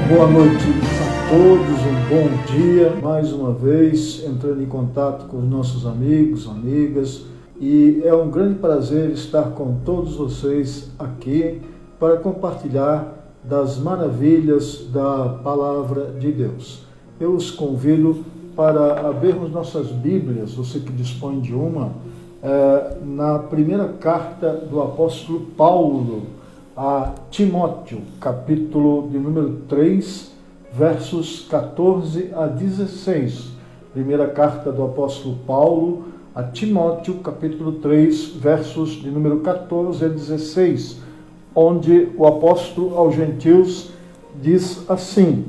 Boa noite a todos, um bom dia, mais uma vez entrando em contato com os nossos amigos, amigas, e é um grande prazer estar com todos vocês aqui para compartilhar das maravilhas da Palavra de Deus. Eu os convido para abrirmos nossas Bíblias, você que dispõe de uma, na primeira carta do apóstolo Paulo a Timóteo, capítulo de número 3, versos 14 a 16. Primeira carta do apóstolo Paulo a Timóteo, capítulo 3, versos de número 14 a 16, onde o apóstolo aos gentios diz assim: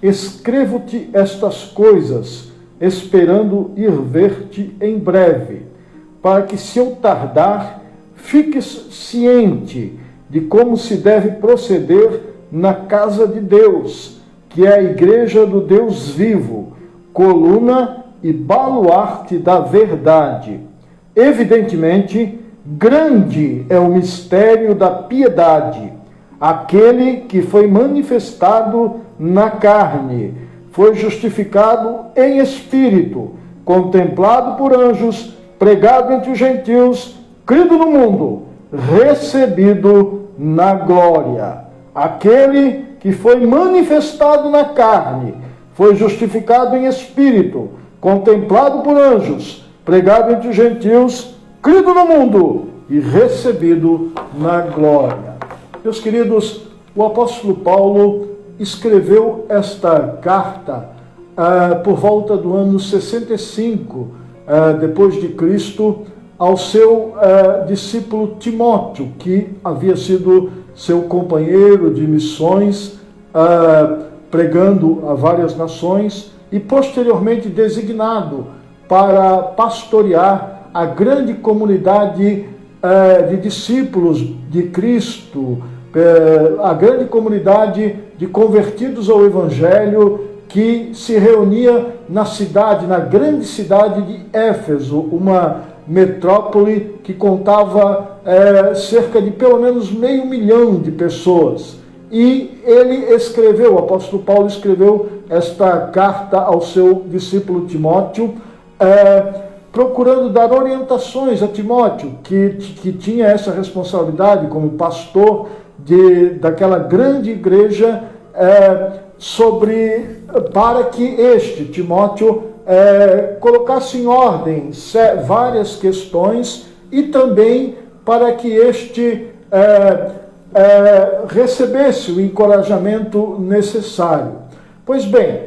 Escrevo-te estas coisas, esperando ir ver-te em breve, para que, se eu tardar, fiques ciente de como se deve proceder na casa de Deus, que é a igreja do Deus vivo, coluna e baluarte da verdade. Evidentemente, grande é o mistério da piedade. Aquele que foi manifestado na carne, foi justificado em espírito, contemplado por anjos, pregado entre os gentios, crido no mundo, recebido na glória. Aquele que foi manifestado na carne, foi justificado em espírito, contemplado por anjos, pregado entre os gentios, crido no mundo e recebido na glória. Meus queridos, o apóstolo Paulo escreveu esta carta por volta do ano 65 depois de Cristo, ao seu discípulo Timóteo, que havia sido seu companheiro de missões, pregando a várias nações, e posteriormente designado para pastorear a grande comunidade de discípulos de Cristo, a grande comunidade de convertidos ao Evangelho, que se reunia na grande cidade de Éfeso, uma metrópole que contava cerca de pelo menos 500 mil de pessoas. E o apóstolo Paulo escreveu esta carta ao seu discípulo Timóteo, procurando dar orientações a Timóteo, que tinha essa responsabilidade como pastor daquela grande igreja, para que Timóteo colocasse em ordem várias questões e também para que recebesse o encorajamento necessário. Pois bem,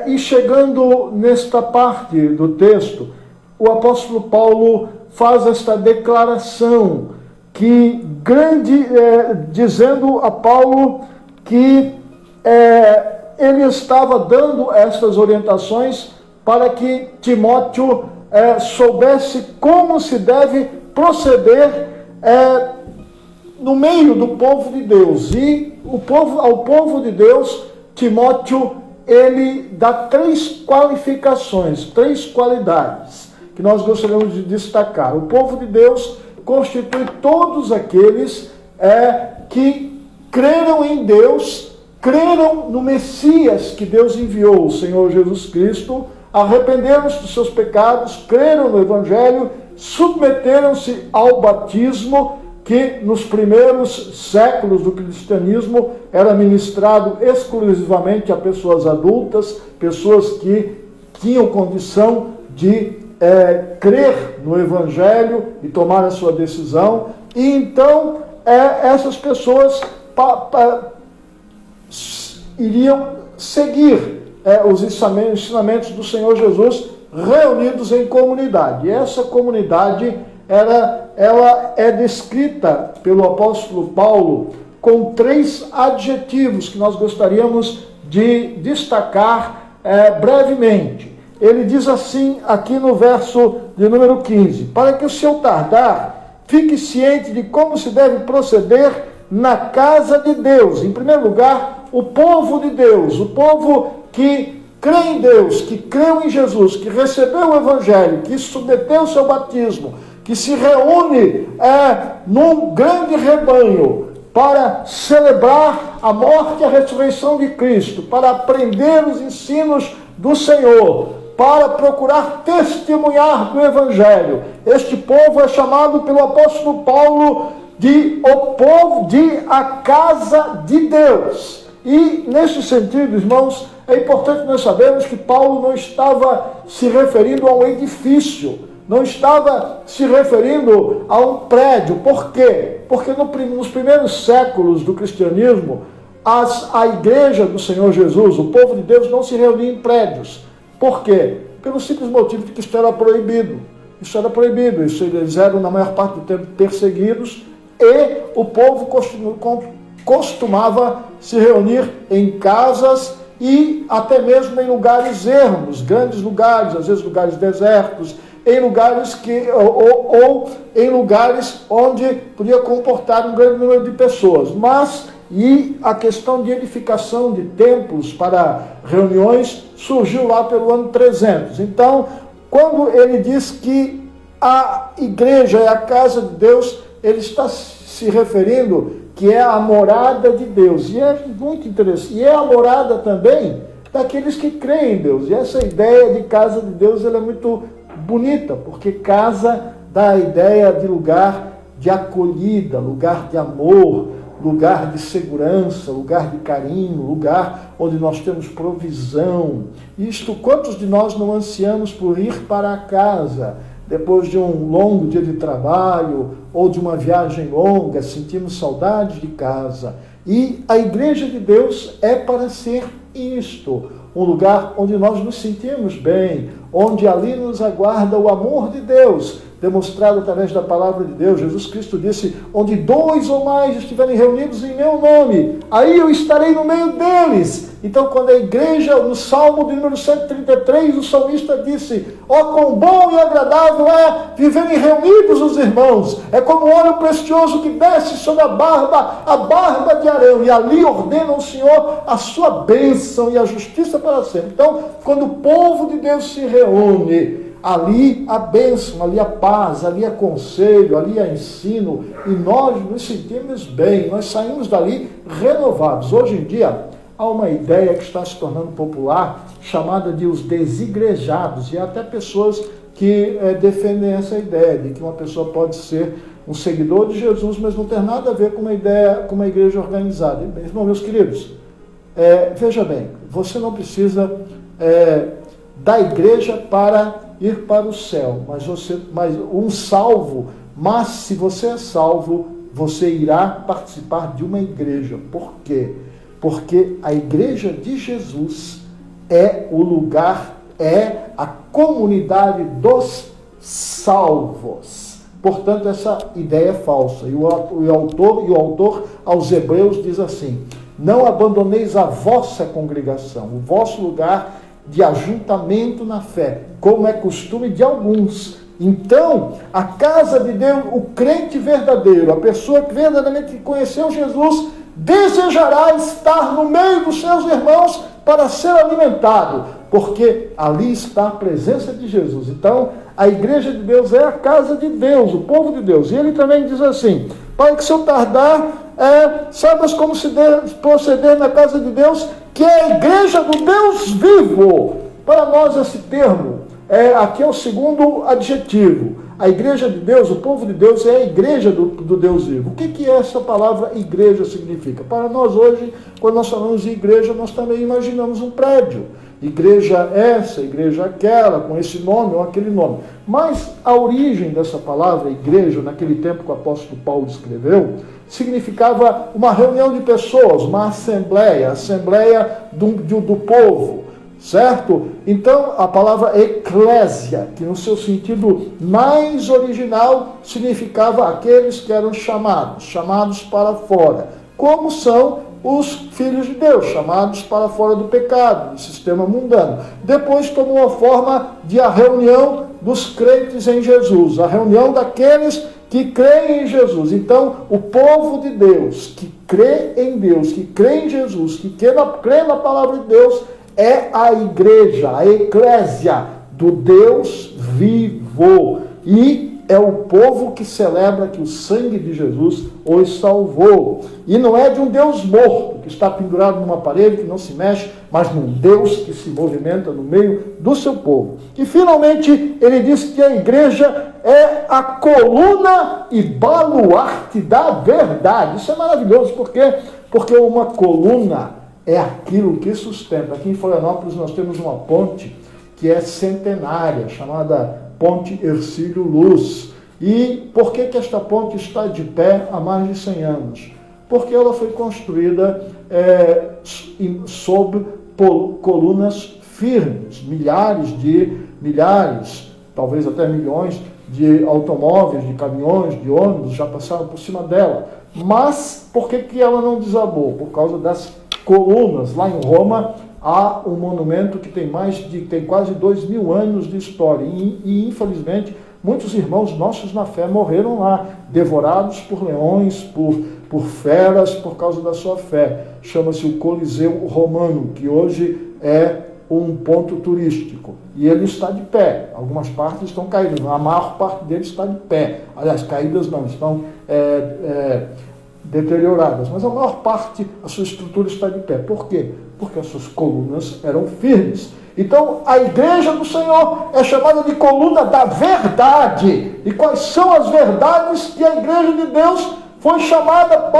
e chegando nesta parte do texto, o apóstolo Paulo faz esta declaração dizendo a Paulo que ele estava dando estas orientações para que Timóteo soubesse como se deve proceder no meio do povo de Deus. E ao povo de Deus, Timóteo, ele dá 3 qualificações, 3 qualidades que nós gostaríamos de destacar. O povo de Deus constitui todos aqueles que creram em Deus, creram no Messias que Deus enviou, o Senhor Jesus Cristo, arrependeram-se dos seus pecados, creram no Evangelho, submeteram-se ao batismo, que nos primeiros séculos do cristianismo era ministrado exclusivamente a pessoas adultas, pessoas que tinham condição de crer no Evangelho e tomar a sua decisão. E então essas pessoas iriam seguir os ensinamentos do Senhor Jesus reunidos em comunidade. E essa comunidade ela é descrita pelo apóstolo Paulo com 3 adjetivos que nós gostaríamos de destacar brevemente. Ele diz assim aqui no verso de número 15: para que, se eu tardar, fique ciente de como se deve proceder na casa de Deus. Em primeiro lugar, o povo de Deus, o povo que crê em Deus, que creu em Jesus, que recebeu o Evangelho, que submeteu o seu batismo, que se reúne num grande rebanho para celebrar a morte e a ressurreição de Cristo, para aprender os ensinos do Senhor, para procurar testemunhar do Evangelho. Este povo é chamado pelo apóstolo Paulo de o povo de a casa de Deus. E, nesse sentido, irmãos, é importante nós sabermos que Paulo não estava se referindo a um edifício, não estava se referindo a um prédio. Por quê? Porque nos primeiros séculos do cristianismo, a igreja do Senhor Jesus, o povo de Deus, não se reunia em prédios. Por quê? Pelo simples motivo de que isso era proibido. Isso era proibido. Eles eram, na maior parte do tempo, perseguidos, e o povo costumava se reunir em casas e até mesmo em lugares ermos, grandes lugares, às vezes lugares desertos, em lugares ou em lugares onde podia comportar um grande número de pessoas. E a questão de edificação de templos para reuniões surgiu lá pelo ano 300. Então, quando ele diz que a igreja é a casa de Deus, ele está se referindo que é a morada de Deus. E é muito interessante. E é a morada também daqueles que creem em Deus. E essa ideia de casa de Deus, ela é muito bonita, porque casa dá a ideia de lugar de acolhida, lugar de amor, lugar de segurança, lugar de carinho, lugar onde nós temos provisão. Isto, quantos de nós não ansiamos por ir para a casa, depois de um longo dia de trabalho, ou de uma viagem longa, sentimos saudades de casa. E a igreja de Deus é para ser isto, um lugar onde nós nos sentimos bem, onde ali nos aguarda o amor de Deus, demonstrado através da palavra de Deus. Jesus Cristo disse, onde 2 ou mais estiverem reunidos em meu nome, aí eu estarei no meio deles. Então, quando a igreja, no Salmo de número 133, o salmista disse, quão bom e agradável é viverem reunidos os irmãos, é como um óleo precioso que desce sobre a barba de Arão, e ali ordena o Senhor a sua bênção e a justiça para sempre. Então, quando o povo de Deus se reúne, ali a bênção, ali a paz, ali a conselho, ali a ensino, e nós nos sentimos bem, nós saímos dali renovados. Hoje em dia, há uma ideia que está se tornando popular, chamada de os desigrejados, e há até pessoas que defendem essa ideia, de que uma pessoa pode ser um seguidor de Jesus, mas não ter nada a ver com uma igreja organizada. Irmãos, meus queridos, veja bem, você não precisa da igreja para ir para o céu, mas se você é salvo, você irá participar de uma igreja. Por quê? Porque a igreja de Jesus é o lugar, é a comunidade dos salvos. Portanto, essa ideia é falsa. E o autor aos Hebreus diz assim, não abandoneis a vossa congregação, o vosso lugar de ajuntamento na fé, como é costume de alguns. Então, a casa de Deus, o crente verdadeiro, a pessoa que verdadeiramente conheceu Jesus, desejará estar no meio dos seus irmãos para ser alimentado, porque ali está a presença de Jesus. Então, a igreja de Deus é a casa de Deus, o povo de Deus. E ele também diz assim, para que se eu tardar, saibas como se deve proceder na casa de Deus, que é a igreja do Deus vivo. Para nós esse termo, aqui é o segundo adjetivo. A igreja de Deus, o povo de Deus, é a igreja do Deus vivo. O que essa palavra igreja significa? Para nós hoje, quando nós falamos de igreja, nós também imaginamos um prédio. Igreja essa, igreja aquela, com esse nome ou aquele nome. Mas a origem dessa palavra, igreja, naquele tempo que o apóstolo Paulo escreveu, significava uma reunião de pessoas, uma assembleia do povo, certo? Então, a palavra eclésia, que no seu sentido mais original, significava aqueles que eram chamados para fora. Como são os filhos de Deus, chamados para fora do pecado, do sistema mundano. Depois tomou a forma de a reunião dos crentes em Jesus, a reunião daqueles que creem em Jesus. Então, o povo de Deus, que crê em Deus, que crê em Jesus, que crê na palavra de Deus, é a igreja, a eclésia do Deus vivo. E é o povo que celebra que o sangue de Jesus os salvou. E não é de um Deus morto, que está pendurado numa parede, que não se mexe, mas num Deus que se movimenta no meio do seu povo. E finalmente ele diz que a igreja é a coluna e baluarte da verdade. Isso é maravilhoso, por quê? Porque uma coluna é aquilo que sustenta. Aqui em Florianópolis nós temos uma ponte que é centenária, chamada Ponte Hercílio Luz. E por que esta ponte está de pé há mais de 100 anos? Porque ela foi construída sob colunas firmes. Milhares, talvez até milhões de automóveis, de caminhões, de ônibus já passaram por cima dela. Mas por que ela não desabou? Por causa das colunas. Lá em Roma há um monumento que tem quase 2.000 anos de história. E infelizmente, muitos irmãos nossos na fé morreram lá, devorados por leões, por feras, por causa da sua fé. Chama-se o Coliseu Romano, que hoje é um ponto turístico. E ele está de pé. Algumas partes estão caídas, a maior parte dele está de pé. Aliás, caídas não, estão deterioradas. Mas a maior parte, a sua estrutura está de pé. Por quê? Porque as suas colunas eram firmes. Então, a igreja do Senhor é chamada de coluna da verdade. E quais são as verdades que a igreja de Deus foi chamada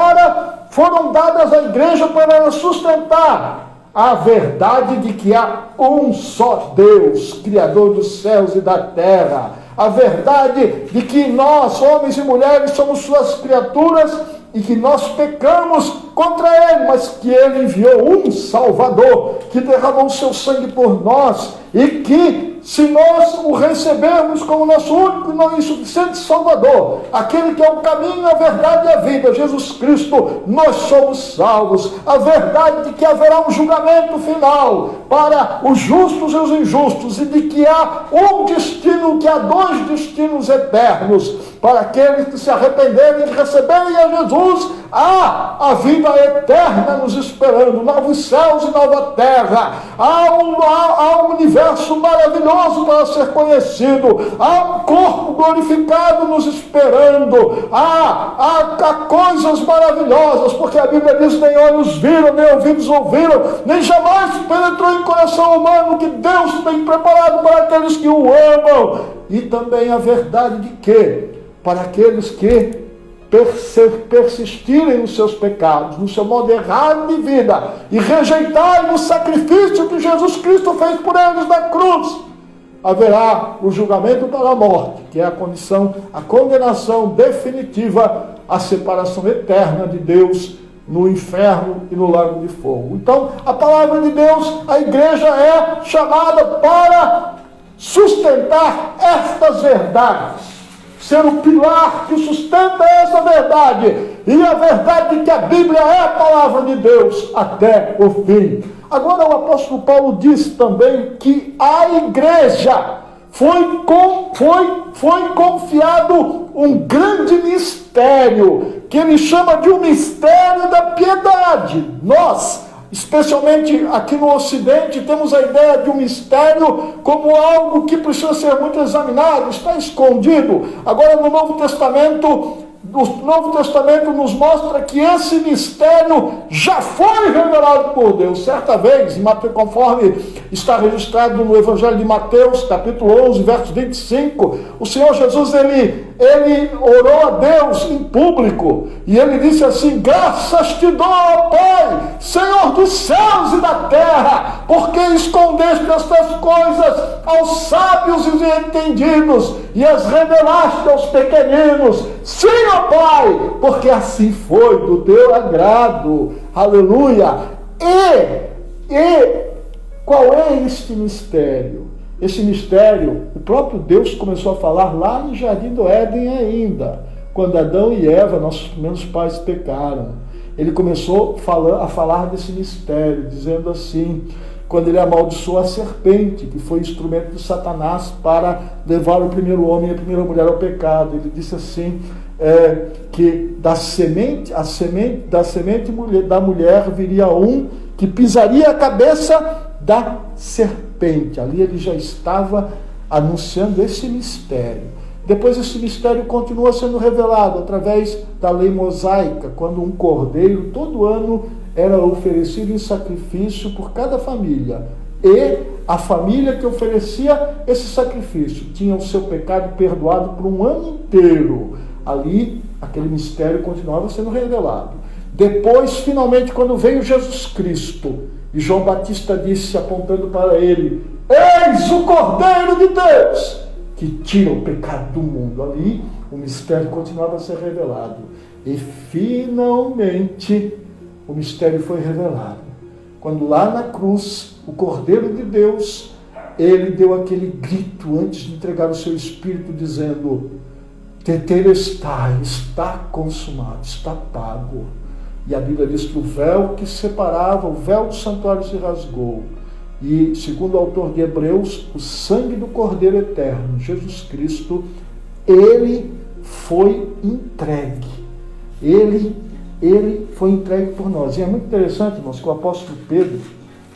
foram dadas à igreja para ela sustentar? A verdade de que há um só Deus, Criador dos céus e da terra. A verdade de que nós, homens e mulheres, somos suas criaturas e que nós pecamos contra Ele, mas que Ele enviou um Salvador, que derramou o seu sangue por nós, e que, se nós o recebermos como nosso único e não insuficiente Salvador, aquele que é o caminho, a verdade e a vida, Jesus Cristo, nós somos salvos. A verdade de que haverá um julgamento final para os justos e os injustos, e de que há um destino, que há 2 destinos eternos, para aqueles que se arrependerem e receberem a Jesus, há a vida eterna nos esperando, novos céus e nova terra, há um universo maravilhoso para ser conhecido, há um corpo glorificado nos esperando, há coisas maravilhosas, porque a Bíblia diz: nem olhos viram, nem ouvidos ouviram, nem jamais penetrou em coração humano que Deus tem preparado para aqueles que o amam. E também a verdade de que, para aqueles que persistirem nos seus pecados, no seu modo errado de vida, e rejeitarem o sacrifício que Jesus Cristo fez por eles na cruz, haverá o julgamento pela morte, que é a condenação definitiva, a separação eterna de Deus no inferno e no lago de fogo. Então, a palavra de Deus, a igreja é chamada para sustentar estas verdades, ser o pilar que sustenta essa verdade, e a verdade de que a Bíblia é a palavra de Deus até o fim. Agora o apóstolo Paulo diz também que a igreja foi confiado um grande mistério, que ele chama de um mistério da piedade. Nós, especialmente aqui no Ocidente, temos a ideia de um mistério como algo que precisa ser muito examinado, está escondido. Agora, no Novo Testamento nos mostra que esse mistério já foi revelado por Deus. Certa vez, conforme está registrado no Evangelho de Mateus, capítulo 11, verso 25, o Senhor Jesus, ele orou a Deus em público, e ele disse assim: graças te dou, ó Pai, Senhor dos céus e da terra, porque escondeste estas coisas aos sábios e entendidos, e as revelaste aos pequeninos. Sim, ó Pai, porque assim foi do teu agrado. Aleluia! E qual é este mistério? Esse mistério, o próprio Deus começou a falar lá no Jardim do Éden ainda, quando Adão e Eva, nossos primeiros pais, pecaram. Ele começou a falar desse mistério, dizendo assim, quando ele amaldiçoou a serpente, que foi instrumento de Satanás para levar o primeiro homem e a primeira mulher ao pecado. Ele disse assim, que da semente da mulher viria um que pisaria a cabeça da serpente. Ali ele já estava anunciando esse mistério. Depois esse mistério continua sendo revelado através da lei mosaica, quando um cordeiro todo ano era oferecido em sacrifício por cada família. E a família que oferecia esse sacrifício tinha o seu pecado perdoado por um ano inteiro. Ali, aquele mistério continuava sendo revelado. Depois, finalmente, quando veio Jesus Cristo, e João Batista disse, apontando para ele: eis o Cordeiro de Deus, que tira o pecado do mundo. Ali, o mistério continuava a ser revelado. E, finalmente, o mistério foi revelado. Quando lá na cruz, o Cordeiro de Deus, ele deu aquele grito antes de entregar o seu espírito, dizendo: tetelestai, está consumado, está pago. E a Bíblia diz que o véu que separava, o véu do santuário se rasgou. E, segundo o autor de Hebreus, o sangue do Cordeiro Eterno, Jesus Cristo, ele foi entregue. Ele foi entregue por nós. E é muito interessante, irmãos, que o apóstolo Pedro,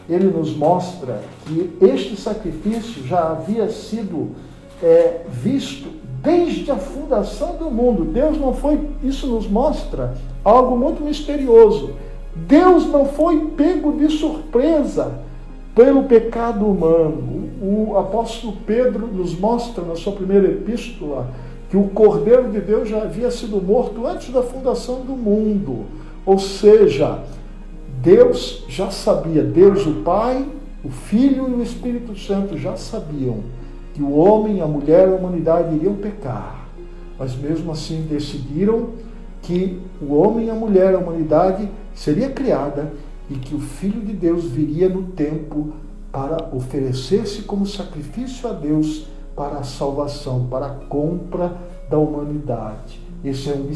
ele nos mostra que este sacrifício já havia sido visto desde a fundação do mundo. Deus não foi, isso nos mostra algo muito misterioso. Deus não foi pego de surpresa pelo pecado humano. O apóstolo Pedro nos mostra na sua primeira epístola que o Cordeiro de Deus já havia sido morto antes da fundação do mundo. Ou seja, Deus já sabia, Deus o Pai, o Filho e o Espírito Santo já sabiam que o homem, a mulher e a humanidade iriam pecar. Mas mesmo assim decidiram que o homem, a mulher, a humanidade seria criada e que o Filho de Deus viria no tempo para oferecer-se como sacrifício a Deus para a salvação, para a compra da humanidade. Esse é um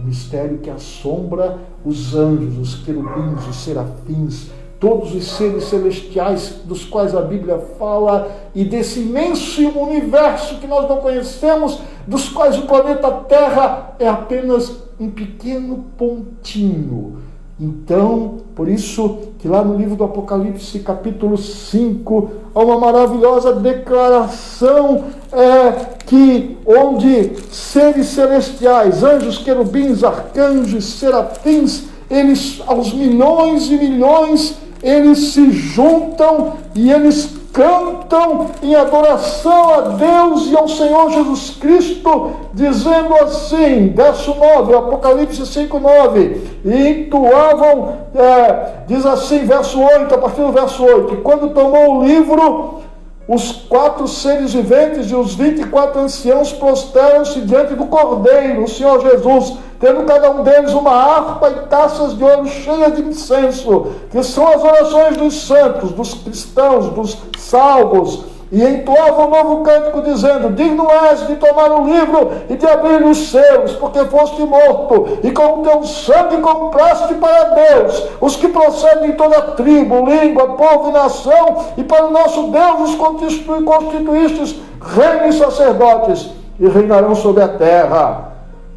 mistério que assombra os anjos, os querubins, os serafins, todos os seres celestiais dos quais a Bíblia fala, e desse imenso universo que nós não conhecemos, dos quais o planeta Terra é apenas um pequeno pontinho. Então, por isso que lá no livro do Apocalipse, capítulo 5, há uma maravilhosa declaração onde seres celestiais, anjos, querubins, arcanjos, serafins, eles, aos milhões e milhões, eles se juntam e eles cantam em adoração a Deus e ao Senhor Jesus Cristo, dizendo assim, verso 9, Apocalipse 5:9, e entoavam, diz assim, verso 8, a partir do verso 8, e quando tomou o livro, os 4 seres viventes e os 24 anciãos prostram-se diante do Cordeiro, o Senhor Jesus, tendo cada um deles uma harpa e taças de ouro cheias de incenso, que são as orações dos santos, dos cristãos, dos salvos, e entoavam um novo cântico, dizendo: digno és de tomar o livro e de abrir os selos, porque foste morto, e com o teu sangue compraste para Deus os que procedem de toda tribo, língua, povo e nação, e para o nosso Deus os constituístes reino e sacerdotes, e reinarão sobre a terra.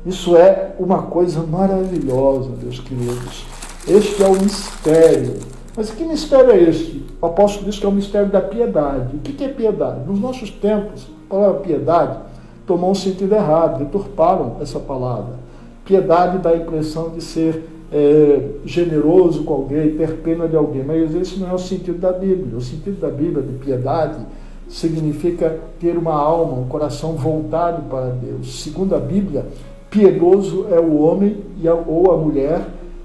Isso é uma coisa maravilhosa, meus queridos. Este é o mistério. Mas que mistério é este? O apóstolo diz que é o mistério da piedade. O que é piedade? Nos nossos tempos, a palavra piedade tomou um sentido errado, deturparam essa palavra. Piedade dá a impressão de ser generoso com alguém, ter pena de alguém, mas esse não é o sentido da Bíblia. O sentido da Bíblia de piedade significa ter uma alma, um coração voltado para Deus. Segundo a Bíblia, piedoso é o homem ou a mulher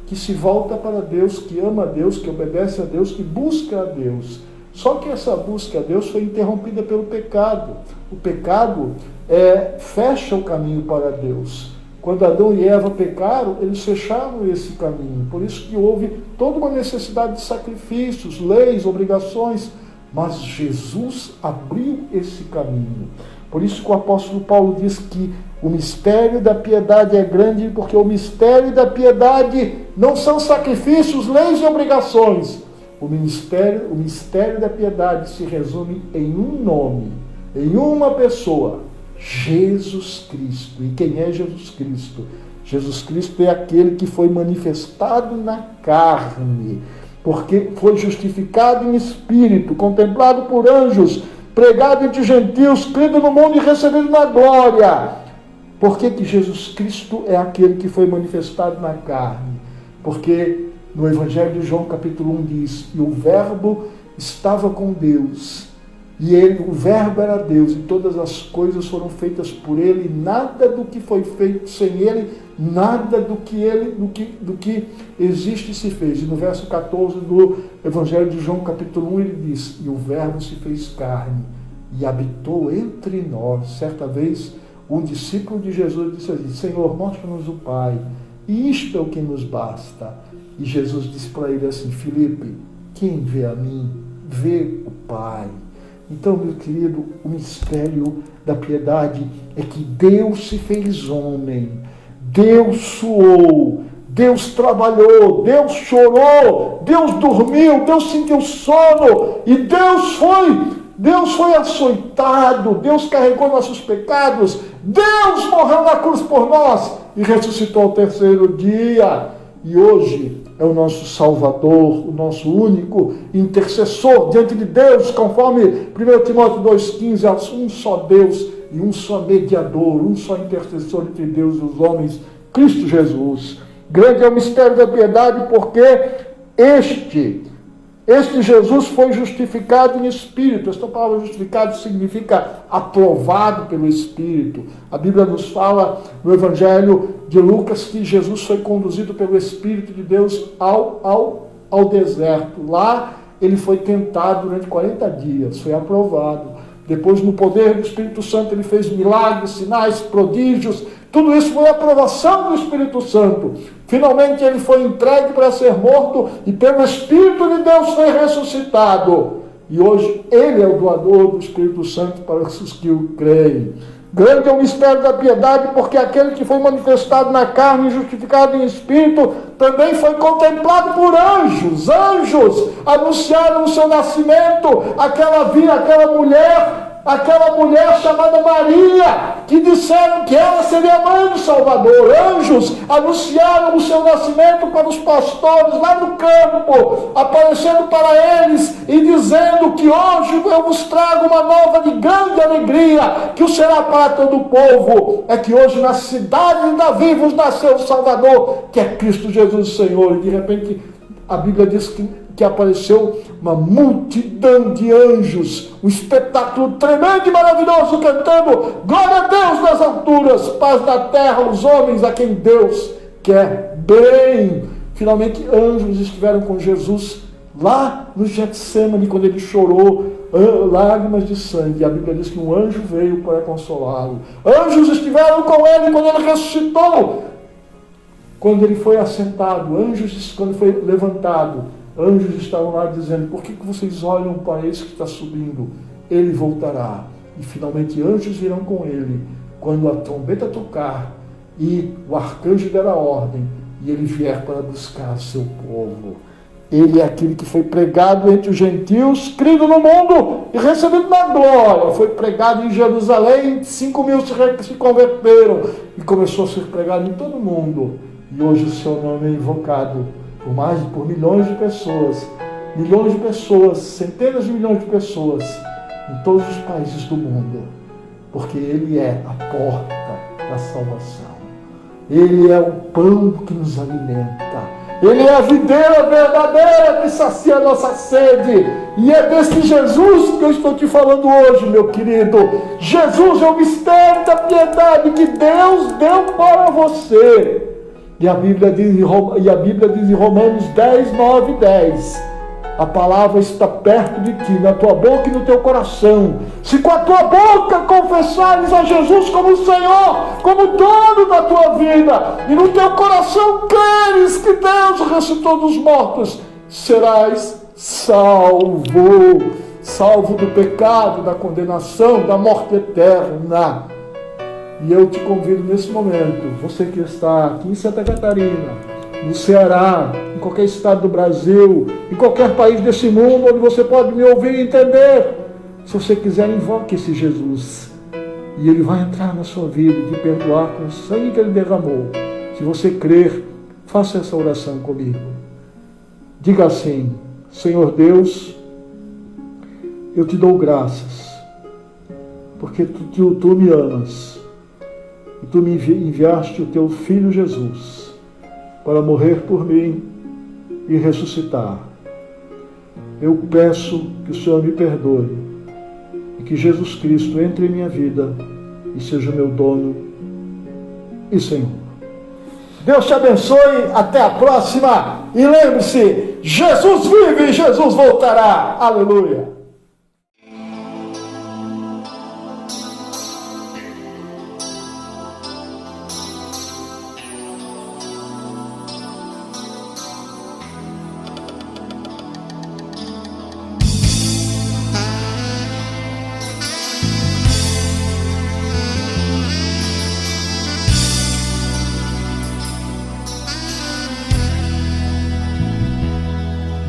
que se volta para Deus, que ama a Deus, que obedece a Deus, que busca a Deus. Só que essa busca a Deus foi interrompida pelo pecado. O pecado fecha o caminho para Deus. Quando Adão e Eva pecaram, eles fecharam esse caminho. Por isso que houve toda uma necessidade de sacrifícios, leis, obrigações. Mas Jesus abriu esse caminho. Por isso que o apóstolo Paulo diz que o mistério da piedade é grande, porque o mistério da piedade não são sacrifícios, leis e obrigações. O mistério da piedade se resume em um nome, em uma pessoa, Jesus Cristo. E quem é Jesus Cristo? Jesus Cristo é aquele que foi manifestado na carne, porque foi justificado em espírito, contemplado por anjos, pregado entre os gentios, crido no mundo e recebido na glória. Por que Jesus Cristo é aquele que foi manifestado na carne? Porque no Evangelho de João capítulo 1 diz, e o Verbo estava com Deus, e o Verbo era Deus, e todas as coisas foram feitas por ele, e nada do que foi feito sem ele, nada do que existe se fez. E no verso 14 do Evangelho de João capítulo 1 ele diz, e o Verbo se fez carne e habitou entre nós. Certa vez um discípulo de Jesus disse assim, Senhor, mostra-nos o Pai, e isto é o que nos basta. E Jesus disse para ele assim, Filipe, quem vê a mim, vê o Pai. Então, meu querido, o mistério da piedade é que Deus se fez homem, Deus suou, Deus trabalhou, Deus chorou, Deus dormiu, Deus sentiu sono, e Deus foi açoitado, Deus carregou nossos pecados, Deus morreu na cruz por nós e ressuscitou ao terceiro dia. E hoje é o nosso Salvador, o nosso único intercessor diante de Deus, conforme 1 Timóteo 2,15, há um só Deus e um só mediador, um só intercessor entre Deus e os homens, Cristo Jesus. Grande é o mistério da piedade, porque este Jesus foi justificado em Espírito. Esta palavra justificado significa aprovado pelo Espírito. A Bíblia nos fala no Evangelho de Lucas que Jesus foi conduzido pelo Espírito de Deus ao deserto. Lá ele foi tentado durante 40 dias, foi aprovado. Depois, no poder do Espírito Santo, ele fez milagres, sinais, prodígios. Tudo isso foi a aprovação do Espírito Santo. Finalmente ele foi entregue para ser morto e pelo Espírito de Deus foi ressuscitado. E hoje ele é o doador do Espírito Santo para os que o creem. Grande é o mistério da piedade, porque aquele que foi manifestado na carne e justificado em espírito também foi contemplado por anjos. Anjos anunciaram o seu nascimento, aquela mulher chamada Maria, que disseram que ela seria a mãe do Salvador. Anjos anunciaram o seu nascimento para os pastores lá no campo, aparecendo para eles e dizendo que hoje eu vos trago uma nova de grande alegria, que o será para todo o povo. É que hoje na cidade de Davi vos nasceu o Salvador, que é Cristo Jesus o Senhor. E de repente a Bíblia diz que apareceu uma multidão de anjos, um espetáculo tremendo e maravilhoso, cantando glória a Deus nas alturas, paz na terra aos homens a quem Deus quer bem. Finalmente anjos estiveram com Jesus lá no Getsemane, quando ele chorou lágrimas de sangue. A Bíblia diz que um anjo veio para consolá-lo. Anjos estiveram com ele quando ele ressuscitou, quando ele foi assentado. Anjos, quando foi levantado, anjos estavam lá dizendo, por que vocês olham para esse que está subindo? Ele voltará. E finalmente anjos virão com ele, quando a trombeta tocar e o arcanjo der a ordem, e ele vier para buscar seu povo. Ele é aquele que foi pregado entre os gentios, crido no mundo e recebido na glória. Foi pregado em Jerusalém, 5.000 se converteram, e começou a ser pregado em todo o mundo. E hoje o seu nome é invocado por milhões de pessoas, centenas de milhões de pessoas, em todos os países do mundo, porque ele é a porta da salvação. Ele é o pão que nos alimenta. Ele é a videira verdadeira que sacia a nossa sede. E é desse Jesus que eu estou te falando hoje, meu querido. Jesus é o mistério da piedade que Deus deu para você. E a Bíblia diz em Romanos 10, 9 e 10, a palavra está perto de ti, na tua boca e no teu coração. Se com a tua boca confessares a Jesus como Senhor, como dono da tua vida, e no teu coração creres que Deus ressuscitou dos mortos, serás salvo do pecado, da condenação, da morte eterna. E eu te convido nesse momento, você que está aqui em Santa Catarina, no Ceará, em qualquer estado do Brasil, em qualquer país desse mundo, onde você pode me ouvir e entender, se você quiser, invoque esse Jesus, e ele vai entrar na sua vida e te perdoar com o sangue que ele derramou. Se você crer, faça essa oração comigo. Diga assim: Senhor Deus, eu te dou graças porque tu me amas e tu me enviaste o teu Filho Jesus para morrer por mim e ressuscitar. Eu peço que o Senhor me perdoe e que Jesus Cristo entre em minha vida e seja meu dono e Senhor. Deus te abençoe, até a próxima e lembre-se, Jesus vive e Jesus voltará. Aleluia!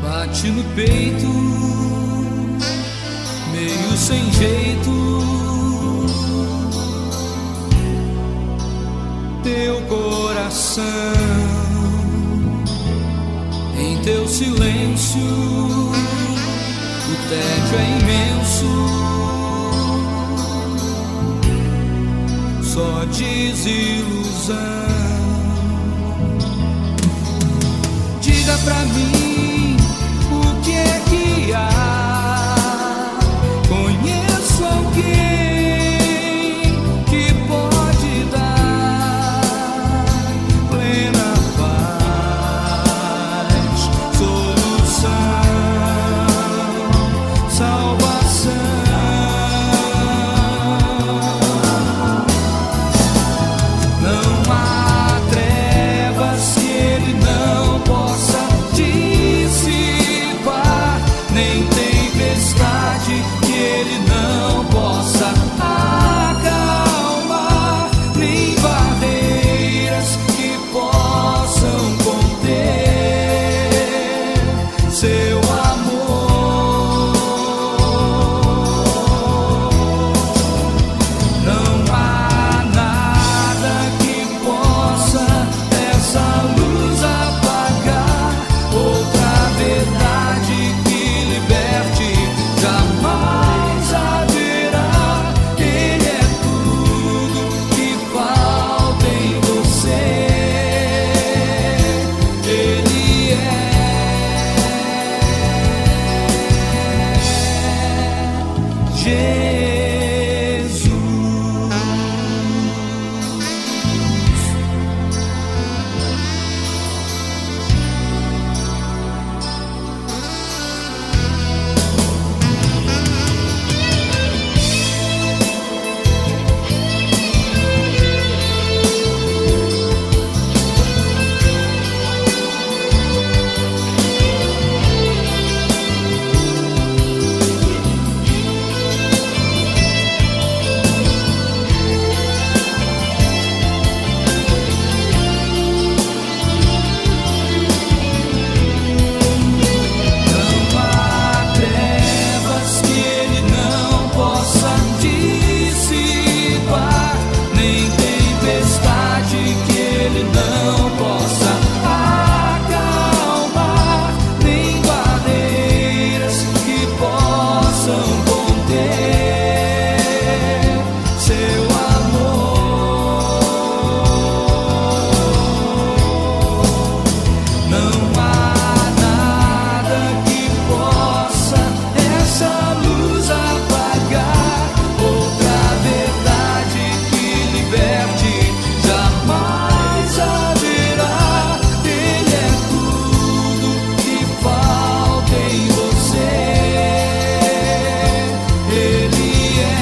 Bate no peito, meio sem jeito, teu coração, em teu silêncio, o tédio é imenso, só desilusão. Diga pra mim, o que é que há? Conheço alguém que pode dar plena paz, solução, salvação. Não há trevas que ele não possa dissipar, nem tempestade que ele não possa acalmar, nem barreiras que possam conter seu amor. Não há nada que possa essa luz apagar, outra verdade que liberte jamais haverá. Ele é tudo que falta em você. Ele é Jesus. Não há trevas que ele não possa dissipar, nem tempestade que ele não possa acalmar, nem barreiras que possam conter seu amor. Não há nada que possa essa luz apagar, outra verdade que liberte jamais haverá. Ele é tudo que falta em você. Ele é